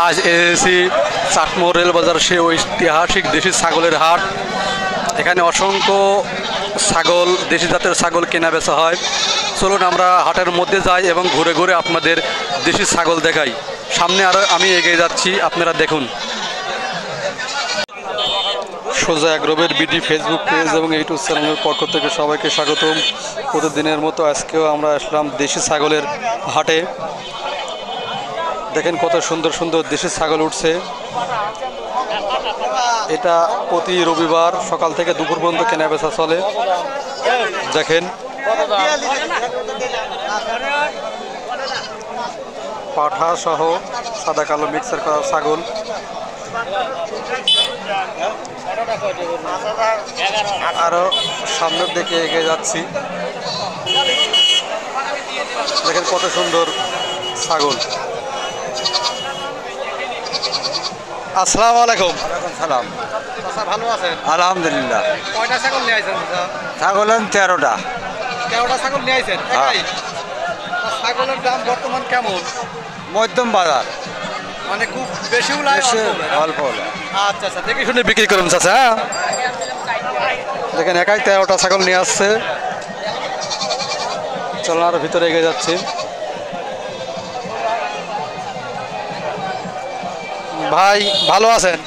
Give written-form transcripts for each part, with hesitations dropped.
আজ এসেছি চাটমোহর রেলবাজার সে ঐতিহাসিক দেশি ছাগলের হাট। এখানে অসংখ্য ছাগল, দেশি জাতের ছাগল কেনা বেচা হয়। চলুন আমরা হাটের মধ্যে যাই এবং ঘুরে ঘুরে আপনাদের দেশি ছাগল দেখাই। সামনে আরও আমি এগিয়ে যাচ্ছি, আপনারা দেখুন। সোজা এগ্রোবের বিডি ফেসবুক পেজ এবং ইউটিউব চ্যানেলের পক্ষ থেকে সবাইকে স্বাগতম। প্রতিদিনের মতো আজকেও আমরা আসলাম দেশি ছাগলের হাটে। দেখেন কত সুন্দর সুন্দর দেশি ছাগল উঠছে। এটা প্রতি রবিবার সকাল থেকে দুপুর পর্যন্ত কেনা বেচা চলে। দেখেন পাঠা সহ সাদা কালো মিক্সার করা ছাগল। আরো সামনের দিকে এগিয়ে যাচ্ছি। দেখেন কত সুন্দর ছাগল। আসসালামু আলাইকুম। সালাম। ভালো আছেন? আলহামদুলিল্লাহ। কয়টা ছাগল নিয়ে আইছেন? ছাগল 13টা। 13টা ছাগল নিয়ে আইছেন? হ্যাঁ। ছাগলের দাম বর্তমান কেমন? মধ্যম বাজার, মানে খুব বেশিও লাগে, অল্প হলো। আচ্ছা আচ্ছা, দেখে শুনে বিক্রি করুন চাচা। দেখেন একাই 13টা ছাগল নিয়ে আসছে। চলুন আরো ভিতরে এগিয়ে যাচ্ছি। ভাই ভালো আছেন?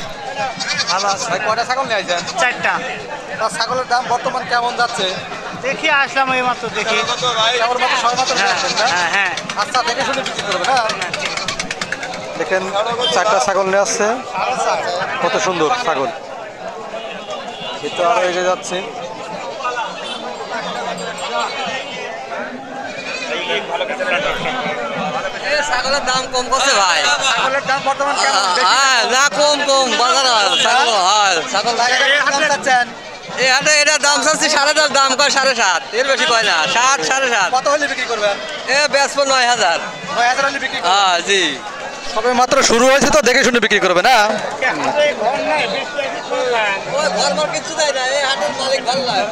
ভালো আছে। ভাই কয়টা ছাগল নিয়ে আইছেন? 4টা। ছাগলের দাম বর্তমান কেমন যাচ্ছে? দেখি আসলাম এই মাত্র দেখি। কেমন মতো সবাই মাত্র নিয়ে আসছেন না? হ্যাঁ হ্যাঁ। আচ্ছা, দেখে শুনে বিক্রি করবেন। হ্যাঁ, দেখেন 4টা ছাগল নিয়ে আসছে। কত সুন্দর ছাগল। কিন্তু আরো এগিয়ে যাচ্ছে। ছাগলের দাম কম করছে ভাই। ছাগলের দাম বর্তমান কেমন? হ্যাঁ, না কম কম বাজার ছাগল হয় ছাগল। এই হাটে এটার দাম চাচ্ছি 7.5, দাম কয় 7.5, এর বেশি কয় না। 7, 7.5। কত হলে বিক্রি করবেন? এ বেচবো 9,000। 9,000 হলে বিক্রি করবেন? হ্যাঁ জি। সবে মাত্র শুরু হয়েছে তো, দেখে শুনে বিক্রি করবে না? ওই ঘরবার কিছু দেয় না, এই হাটের মালিক ভালো লাগে।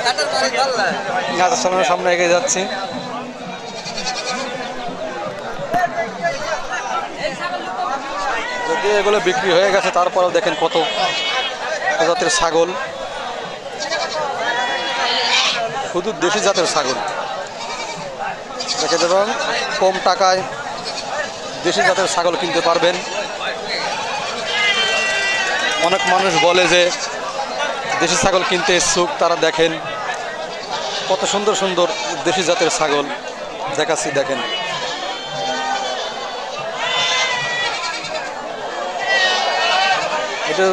হাটের মালিক ভালো লাগে। গাছের সামনে এগিয়ে যাচ্ছি। যদি এগুলো বিক্রি হয়ে গেছে, তারপরেও দেখেন কত প্রজাতির ছাগল, শুধু দেশি জাতের ছাগল। দেখে দেবেন কম টাকায় দেশি জাতের ছাগল কিনতে পারবেন। অনেক মানুষ বলে যে দেশি ছাগল কিনতে ইচ্ছুক, তারা দেখেন কত সুন্দর সুন্দর দেশি জাতের ছাগল দেখাচ্ছি। দেখেন এটা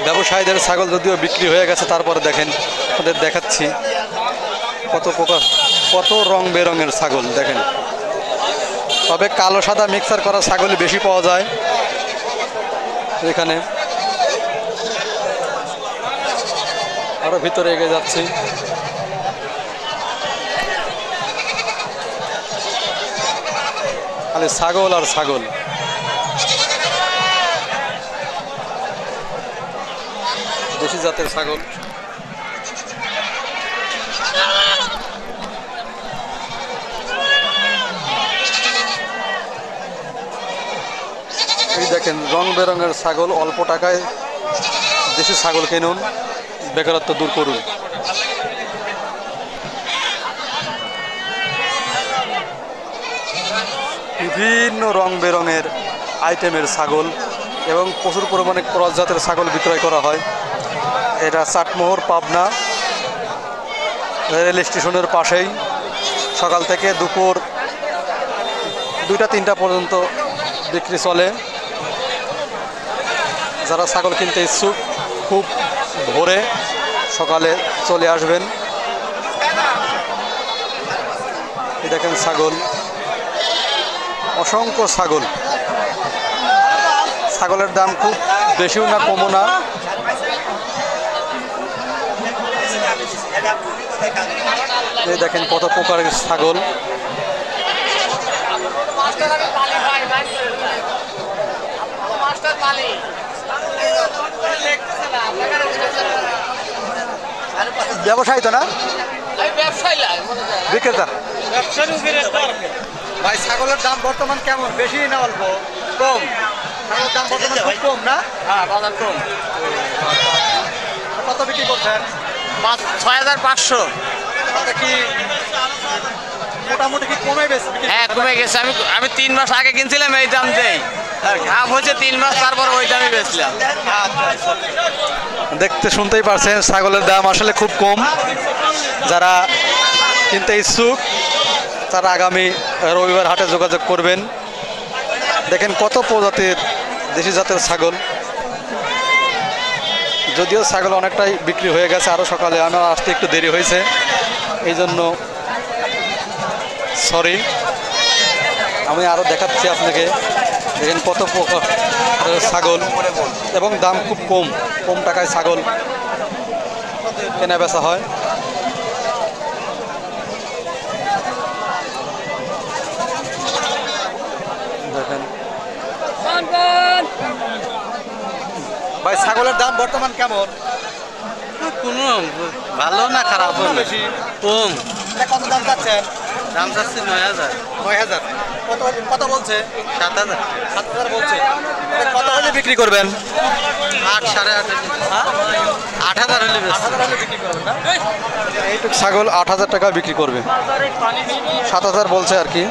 ব্যবসায়ীদের ছাগল, যদিও বিক্রি হয়ে গেছে, তারপরে দেখেন ওদের দেখাচ্ছি কত প্রকার, কত রং বেরঙের ছাগল। দেখেন তবে কালো সাদা মিক্সার করা ছাগলই বেশি পাওয়া যায় এখানে। আরো ভিতরে এগিয়ে যাচ্ছি। খালি ছাগল আর ছাগল। দেশি জাতের ছাগল। এই দেখেন রং বেরঙের ছাগল। অল্প টাকায় দেশি ছাগল কিনুন, বেকারত্ব দূর করুন। বিভিন্ন রং বেরঙের আইটেমের ছাগল এবং প্রচুর পরিমাণে ক্রস জাতের ছাগল বিক্রয় করা হয়। এটা চাটমোহর, পাবনা রেল স্টেশনের পাশেই। সকাল থেকে দুপুর 2টা-3টা পর্যন্ত বিক্রি চলে। যারা ছাগল কিনতে ইচ্ছুক, খুব ভোরে সকালে চলে আসবেন। এই দেখেন ছাগল, অসংখ্য ছাগল। ছাগলের দাম খুব বেশিও না কমও না। এই দেখেন কত প্রকারের ছাগল। ব্যবসায়ী তো না, বিক্রেতা। ভাই ছাগলের দাম বর্তমান কেমন, বেশি না অল্প? কম। দাম বর্তমানে খুব কম না? হ্যাঁ বাজার কম। কত বিক্রি করছেন? 6500। এটা কি মোটামুটি কি কমে গেছে? হ্যাঁ কমে গেছে। আমি 3 মাস আগে কিনছিলাম এই দাম দেই, দাম হচ্ছে 3 মাস, তারপর ওই দামে বেচলাম। দেখতে শুনতেই পারছেন ছাগলের দাম আসলে খুব কম। যারা কিনতে ইচ্ছুক তারা আগামী রবিবার হাটে যোগাযোগ করবেন। দেখেন কত প্রজাতির দেশি জাতের ছাগল। যদিও ছাগল অনেকটাই বিক্রি হয়ে গেছে, আরও সকালে আমার আসতে একটু দেরি হয়েছে, এই জন্য সরি। আমি আরও দেখাচ্ছি আপনাকে। দেখেন কত প্রকার ছাগল এবং দাম খুব কম, কম টাকায় ছাগল কেনা বেচা হয়। দেখেন ভাই ছাগলের দাম বর্তমান কেমন? কোনো ভালো না খারাপ বেশি কম। কত দাম চাচ্ছেন? দাম চাচ্ছে 9000। 9000। কত কত বলছে? 7000। 7000 বলছে। এটা কত হলে বিক্রি করবেন? 8 8.5 8000 হলে বেশ। 8000 হলে বিক্রি করবেন না? এইটুক ছাগল 8000 টাকা বিক্রি করবে। 7000 বলছে আর কি।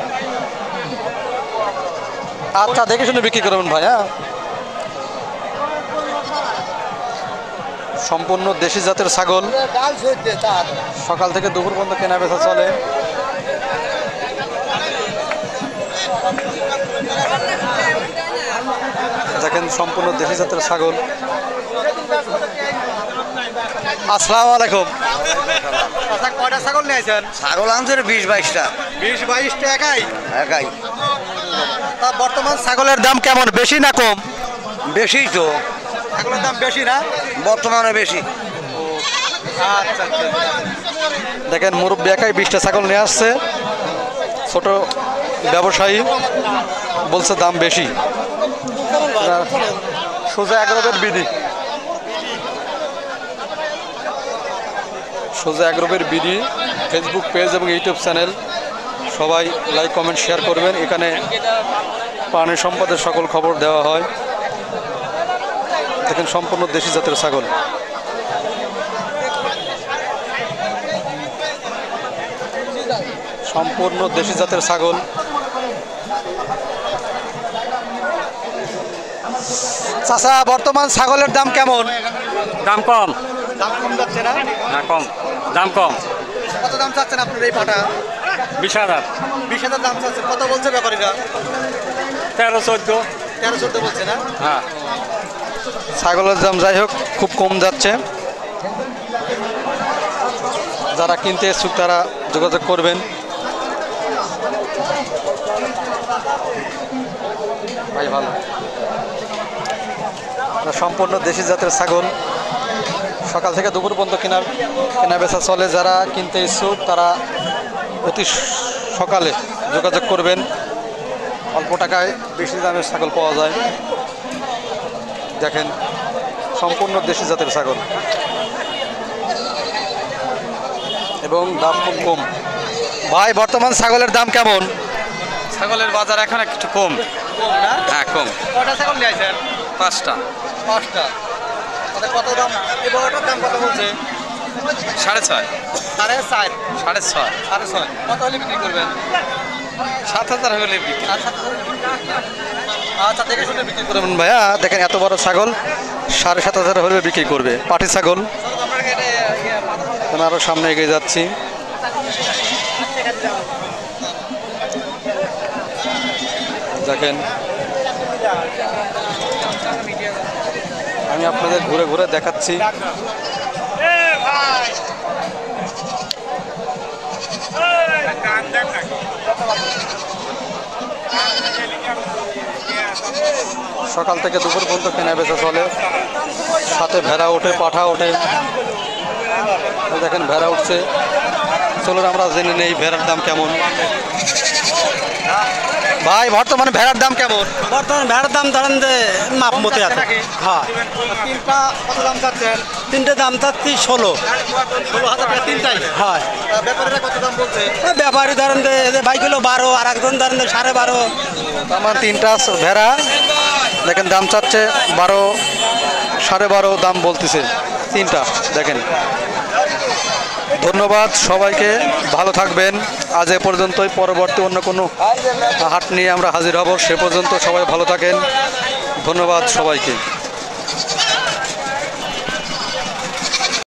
আচ্ছা দেখে শুনে বিক্রি করবেন ভাই। হ্যাঁ, সম্পূর্ণ দেশি জাতের ছাগল। সকাল থেকে দুপুর পর্যন্ত কেনা বেচা চলে। দেখেন সম্পূর্ণ দেশি জাতের ছাগল। আসসালামু আলাইকুম। আচ্ছা কয়টা ছাগল নিয়েছেন? ছাগল আনছে 20-22টা। 20-22টা একাই? একাই। তা বর্তমান ছাগলের দাম কেমন, বেশি না কম? বেশি তো, ছাগলের দাম বেশি না? বর্তমানে বেশি। আচ্ছা দেখেন মুরব্বী একাই 20টা ছাগল নিয়ে আসছে। ছোট ব্যবসায়ী বলছে দাম বেশি। সোজা 11 বিডি, সোজা 11 বিডি ফেসবুক পেজ এবং ইউটিউব চ্যানেল, সবাই লাইক কমেন্ট শেয়ার করবেন। এখানে প্রাণী সম্পদের সকল খবর দেওয়া হয়। দেখেন সম্পূর্ণ দেশি জাতের ছাগল। সম্পূর্ণ দেশি জাতের ছাগল। চাচা বর্তমান ছাগলের দাম কেমন? দাম কম। দাম কম যাচ্ছে না? না কম, দাম কম। কত দাম চাচ্ছেন আপনার এই পাটা? 20,000। 20,000 দাম চাচ্ছেন। কত বলছে ব্যাপারীরা? 13-14। 13-14 বলছে না? হ্যাঁ ছাগলের দাম যাই হোক খুব কম যাচ্ছে। যারা কিনতে ইচ্ছুক তারা যোগাযোগ করবেন। ভাই ভালো। সম্পূর্ণ দেশি জাতের ছাগল। সকাল থেকে দুপুর পর্যন্ত কেনা বেচা চলে। যারা কিনতে ইচ্ছুক তারা অতি সকালে যোগাযোগ করবেন। অল্প টাকায় বেশি দামের ছাগল পাওয়া যায়। দেখেন সম্পূর্ণ দেশি জাতের ছাগল এবং দাম খুব কম। ভাই বর্তমান ছাগলের দাম কেমন? ছাগলের বাজার এখন একটু কম। হ্যাঁ কম। কয়টা ছাগল নিয়েছেন? 5টা। 5টা। কত দাম? এই বড়টার দাম কত বলছে? 6.5। 4.5। 6.5। 6.5। কত হলে বিক্রি করবেন? 7000 হলে বিক্রি। আচ্ছা দেখে শুনে বিক্রি করবেন ভাইয়া। দেখেন এত বড় ছাগল 7,500 হলে বিক্রি করবে। পাটি ছাগল। আরও সামনে এগিয়ে যাচ্ছি। দেখেন আমি আপনাদের ঘুরে ঘুরে দেখাচ্ছি। সকাল থেকে দুপুর পর্যন্ত কেনা বেচা চলে। সাথে ভেড়া ওঠে, পাঠা ওঠে। দেখেন ভেড়া উঠছে। চলুন আমরা জেনে নেই ভেড়ার দাম কেমন। ভাই বর্তমানে ভেড়ার দাম কেমন? বর্তমানে ভেড়ার দাম ধরেন যে মাপ মতে আছে। হ্যাঁ তিনটা কত দাম চাচ্ছেন? তিনটে দাম চাচ্ছি 16। 16,000 টাকা তিনটাই? হয় ব্যাপারীরা কত দাম বলছে? ব্যাপারী ধরেন যে বাইক হলো 12, আর একজন ধরেন যে 12.5। আমার তিনটা ভেড়া দেখেন দাম চাচ্ছে 12, 12.5 দাম বলতেছে তিনটা। দেখেন, ধন্যবাদ সবাইকে, ভালো থাকবেন। আজ এ পর্যন্তই, পরবর্তী অন্য কোনো হাট নিয়ে আমরা হাজির হব। সে পর্যন্ত সবাই ভালো থাকেন। ধন্যবাদ সবাইকে।